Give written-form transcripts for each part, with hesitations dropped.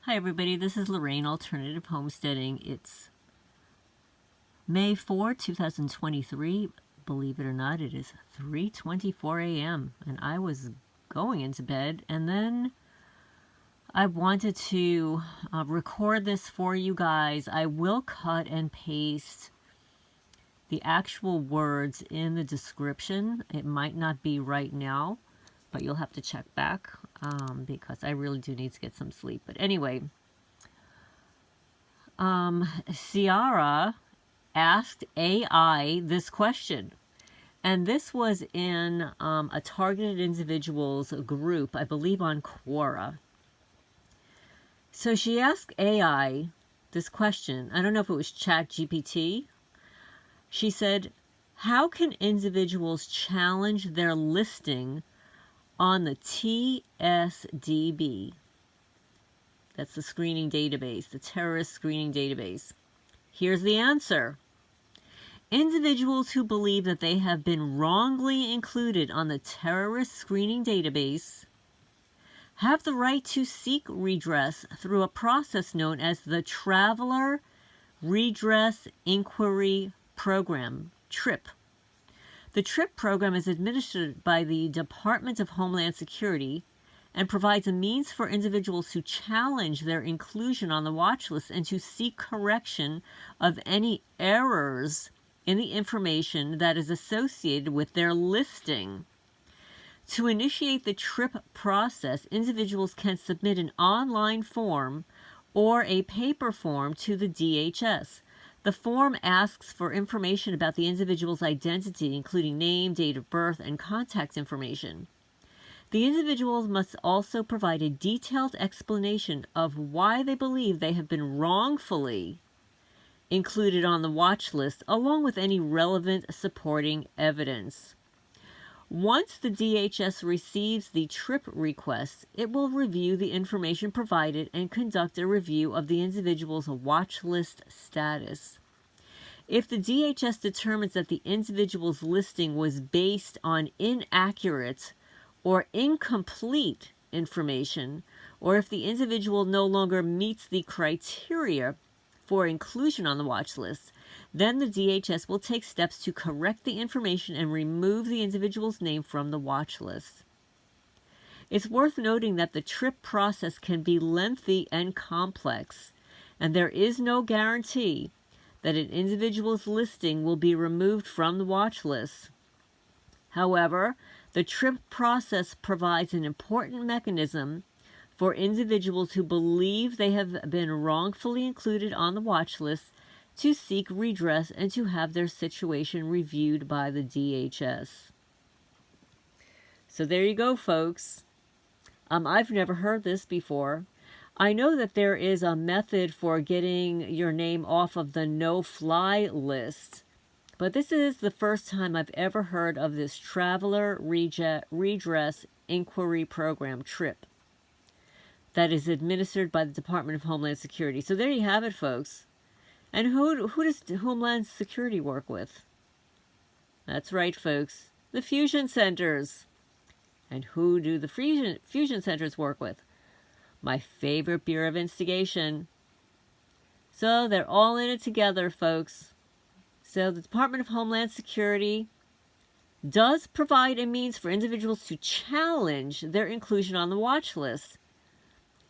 Hi everybody, this is Lorraine, Alternative Homesteading. It's May 4, 2023. Believe it or not, it is 3:24 a.m. and I was going into bed, and then I wanted to record this for you guys. I will cut and paste the actual words in the description. It might not be right now, but you'll have to check back because I really do need to get some sleep. But anyway, Ciara asked AI this question, and this was in a targeted individuals group, I believe on Quora. So she asked AI this question. I don't know if it was ChatGPT. She said, how can individuals challenge their listing on the TSDB? That's the screening database, the terrorist screening database. Here's the answer. Individuals who believe that they have been wrongly included on the terrorist screening database have the right to seek redress through a process known as the Traveler Redress Inquiry Program, TRIP. The TRIP program is administered by the Department of Homeland Security and provides a means for individuals to challenge their inclusion on the watch list and to seek correction of any errors in the information that is associated with their listing. To initiate the TRIP process, individuals can submit an online form or a paper form to the DHS. The form asks for information about the individual's identity, including name, date of birth, and contact information. The individuals must also provide a detailed explanation of why they believe they have been wrongfully included on the watch list, along with any relevant supporting evidence. Once the DHS receives the TRIP request, it will review the information provided and conduct a review of the individual's watch list status. If the DHS determines that the individual's listing was based on inaccurate or incomplete information, or if the individual no longer meets the criteria for inclusion on the watch list, then the DHS will take steps to correct the information and remove the individual's name from the watch list. It's worth noting that the TRIP process can be lengthy and complex, and there is no guarantee that an individual's listing will be removed from the watch list. However, the TRIP process provides an important mechanism for individuals who believe they have been wrongfully included on the watch list to seek redress and to have their situation reviewed by the DHS. So there you go, folks. I've never heard this before. I know that there is a method for getting your name off of the no-fly list, but this is the first time I've ever heard of this Traveler Redress Inquiry Program, TRIP, that is administered by the Department of Homeland Security. So there you have it, folks. And who does Homeland Security work with? That's right, folks. The fusion centers. And who do the fusion centers work with? My favorite Bureau of Instigation. So they're all in it together, folks. So the Department of Homeland Security does provide a means for individuals to challenge their inclusion on the watch list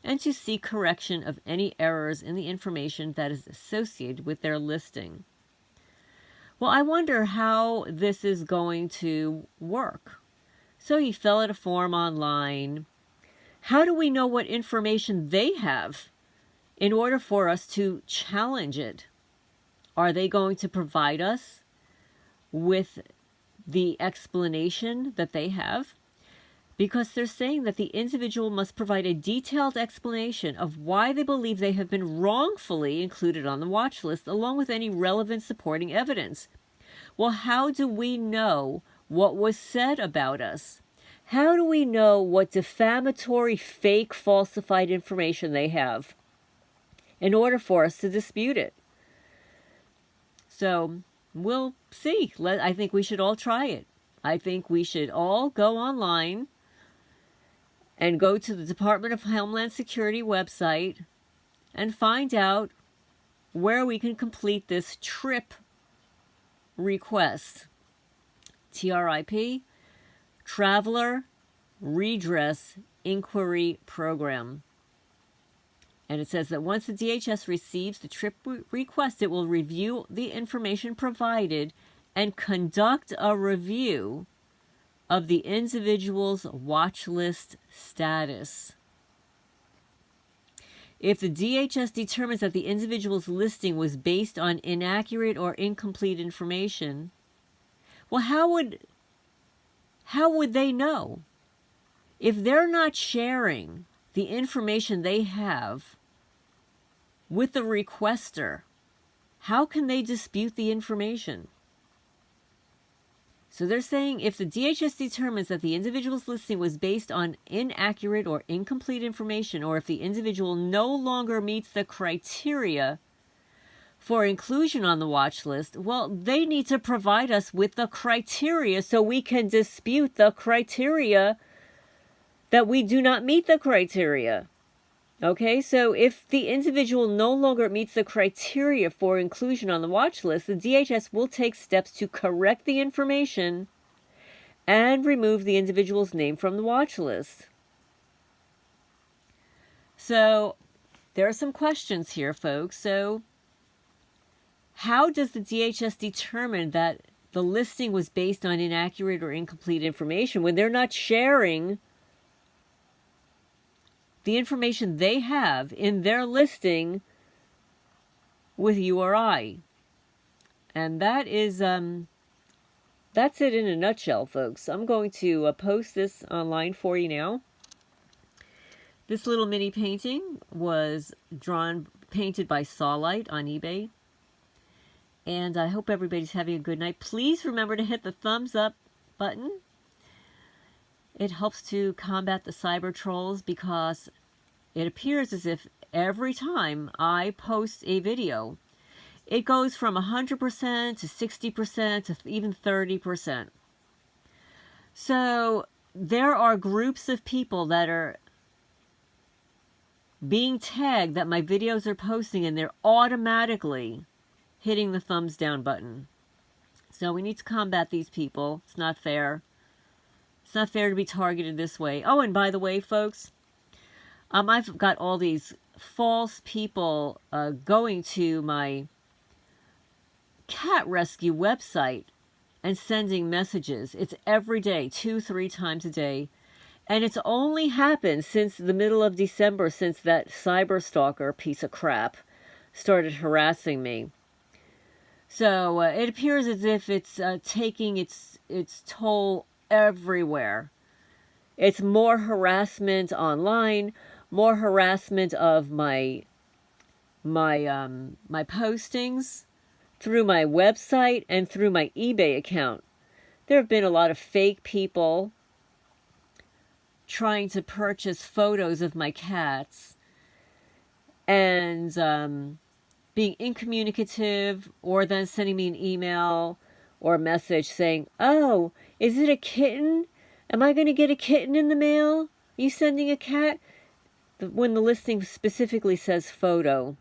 and to seek correction of any errors in the information that is associated with their listing. Well, I wonder how this is going to work. So you fill out a form online. How do we know what information they have in order for us to challenge it? Are they going to provide us with the explanation that they have? Because they're saying that the individual must provide a detailed explanation of why they believe they have been wrongfully included on the watch list, along with any relevant supporting evidence. Well, how do we know what was said about us? How do we know what defamatory, fake, falsified information they have in order for us to dispute it? So we'll see. I think we should all try it. I think we should all go online and go to the Department of Homeland Security website and find out where we can complete this trip request. TRIP, Traveler Redress Inquiry Program. And it says that once the DHS receives the trip request, it will review the information provided and conduct a review of the individual's watch list status. If the DHS determines that the individual's listing was based on inaccurate or incomplete information, well, how would they know? If they're not sharing the information they have with the requester, how can they dispute the information? So they're saying if the DHS determines that the individual's listing was based on inaccurate or incomplete information, or if the individual no longer meets the criteria for inclusion on the watch list, well, they need to provide us with the criteria so we can dispute the criteria that we do not meet the criteria. Okay, so if the individual no longer meets the criteria for inclusion on the watch list, the DHS will take steps to correct the information and remove the individual's name from the watch list. So there are some questions here, folks. So how does the DHS determine that the listing was based on inaccurate or incomplete information when they're not sharing the information they have in their listing with you or I? And that is, that's it in a nutshell, folks. I'm going to post this online for you now. This little mini painting was painted by Sawlight on eBay. And I hope everybody's having a good night. Please remember to hit the thumbs up button. It helps to combat the cyber trolls, because it appears as if every time I post a video, it goes from 100% to 60% to even 30%. So there are groups of people that are being tagged that my videos are posting, and they're automatically hitting the thumbs down button. So we need to combat these people. It's not fair. It's not fair to be targeted this way. Oh, and by the way, folks, I've got all these false people going to my cat rescue website and sending messages. It's every day, 2-3 times a day. And it's only happened since the middle of December, since that cyber stalker piece of crap started harassing me. So it appears as if it's taking its toll everywhere. It's more harassment online, more harassment of my postings through my website and through my eBay account. There have been a lot of fake people trying to purchase photos of my cats and being incommunicative, or then sending me an email or a message saying, "Oh, is it a kitten? Am I going to get a kitten in the mail? Are you sending a cat?" When the listing specifically says photo.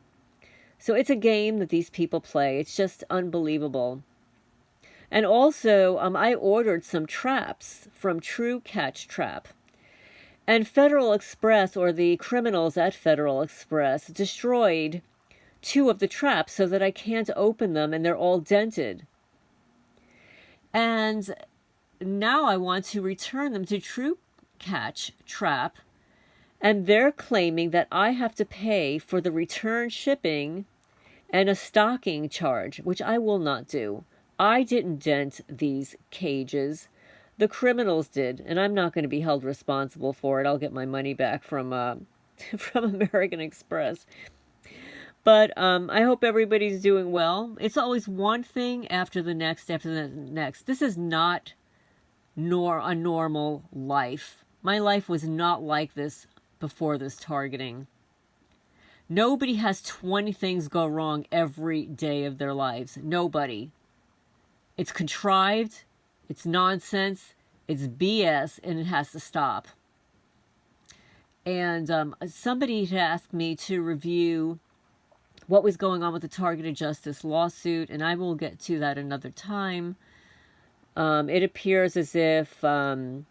So it's a game that these people play. It's just unbelievable. And also, I ordered some traps from True Catch Trap. And Federal Express, or the criminals at Federal Express, destroyed 2 of the traps so that I can't open them, and they're all dented. And now I want to return them to True Catch Trap, and they're claiming that I have to pay for the return shipping and a stocking charge, which I will not do. I didn't dent these cages. The criminals did, and I'm not going to be held responsible for it. I'll get my money back from American Express. But I hope everybody's doing well. It's always one thing after the next, after the next. This is not a normal life. My life was not like this before this targeting. Nobody has 20 things go wrong every day of their lives. Nobody. It's contrived, it's nonsense, it's BS, and it has to stop. And somebody had asked me to review what was going on with the targeted justice lawsuit, and I will get to that another time. It appears as if the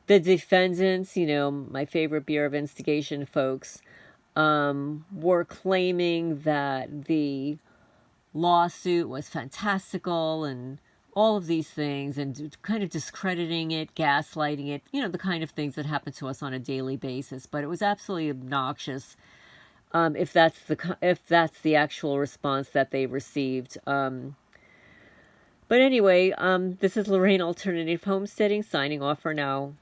defendants, my favorite Bureau of Investigation folks, were claiming that the lawsuit was fantastical and all of these things, and kind of discrediting it, gaslighting it, the kind of things that happen to us on a daily basis. But it was absolutely obnoxious, if that's the actual response that they received. But anyway, this is Lorraine Alternative Homesteading signing off for now.